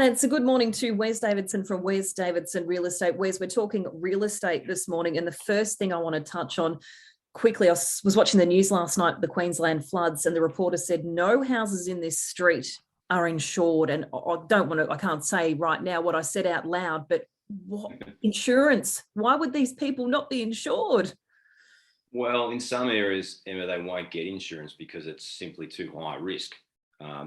And it's a good morning to Wes Davidson from Wes Davidson Real Estate. Wes, we're talking real estate this morning. And the first thing I want to touch on quickly, I was watching the news last night, the Queensland floods, and the reporter said no houses in this street are insured. And I can't say right now what I said out loud, but what insurance? Why would these people not be insured? Well, in some areas, Emma, they won't get insurance because it's simply too high risk.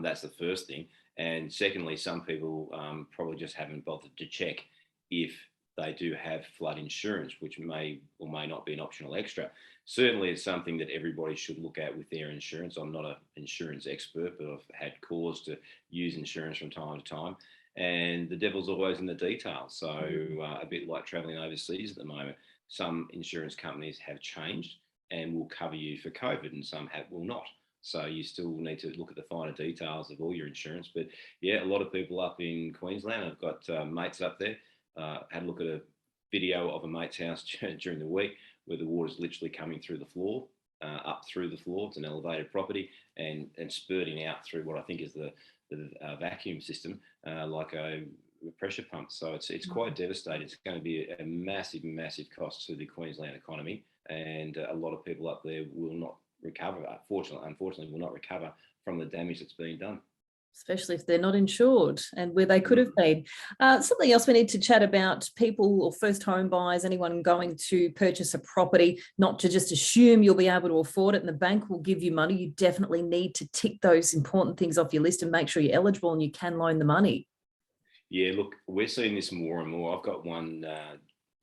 That's the first thing. And secondly, some people probably just haven't bothered to check if they do have flood insurance, which may or may not be an optional extra. Certainly, it's something that everybody should look at with their insurance. I'm not an insurance expert, but I've had cause to use insurance from time to time. And the devil's always in the details. So a bit like travelling overseas at the moment, some insurance companies have changed and will cover you for COVID and some will not. So you still need to look at the finer details of all your insurance. But yeah, a lot of people up in Queensland, I've got mates up there, had a look at a video of a mate's house during the week where the water's literally coming through the floor, up through the floor. It's an elevated property and spurting out through what I think is the vacuum system, like a pressure pump. So it's quite devastating. It's going to be a massive, massive cost to the Queensland economy. And a lot of people up there will not recover, unfortunately will not recover from the damage that's being done. Especially if they're not insured and where they could have been. Something else we need to chat about, people or first home buyers, anyone going to purchase a property, not to just assume you'll be able to afford it and the bank will give you money. You definitely need to tick those important things off your list and make sure you're eligible and you can loan the money. Yeah, look, we're seeing this more and more. I've got one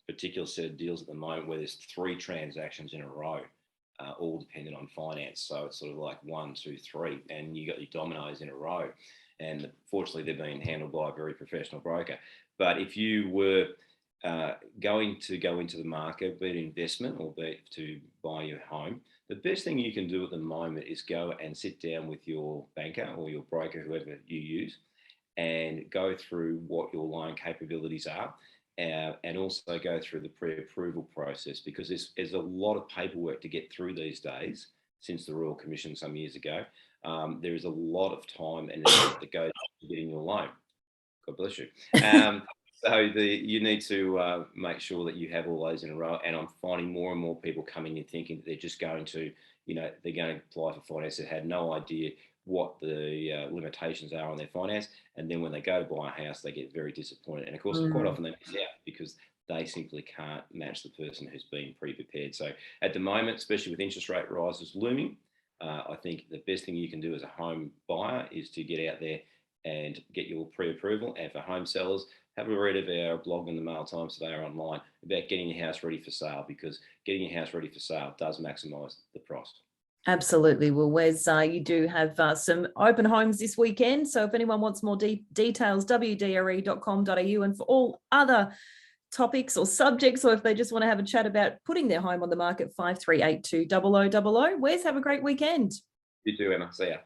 particular set of deals at the moment where there's 3 transactions in a row, all dependent on finance. So it's sort of like 1, 2, 3, and you got your dominoes in a row. And fortunately, they're being handled by a very professional broker. But if you were going to go into the market, be it investment or be it to buy your home, the best thing you can do at the moment is go and sit down with your banker or your broker, whoever you use, and go through what your loan capabilities are. And also go through the pre-approval process, because there's a lot of paperwork to get through these days since the Royal Commission some years ago. There is a lot of time and effort that goes to getting your loan. God bless you. So you need to make sure that you have all those in a row. And I'm finding more and more people coming in thinking that they're just going to, they're going to apply for finance that had no idea what the limitations are on their finance, and then when they go to buy a house, they get very disappointed. And of course, quite often they miss out because they simply can't match the person who's been pre-prepared. So at the moment, especially with interest rate rises looming, I think the best thing you can do as a home buyer is to get out there and get your pre-approval. And for home sellers, have a read of our blog in the Mail Times today or online about getting your house ready for sale, because getting your house ready for sale does maximise the price. Absolutely. Well, Wes, you do have some open homes this weekend. So if anyone wants more details, WDRE.com.au. And for all other topics or subjects, or if they just want to have a chat about putting their home on the market, 5382 0000. Wes, have a great weekend. You too, Emma. See ya.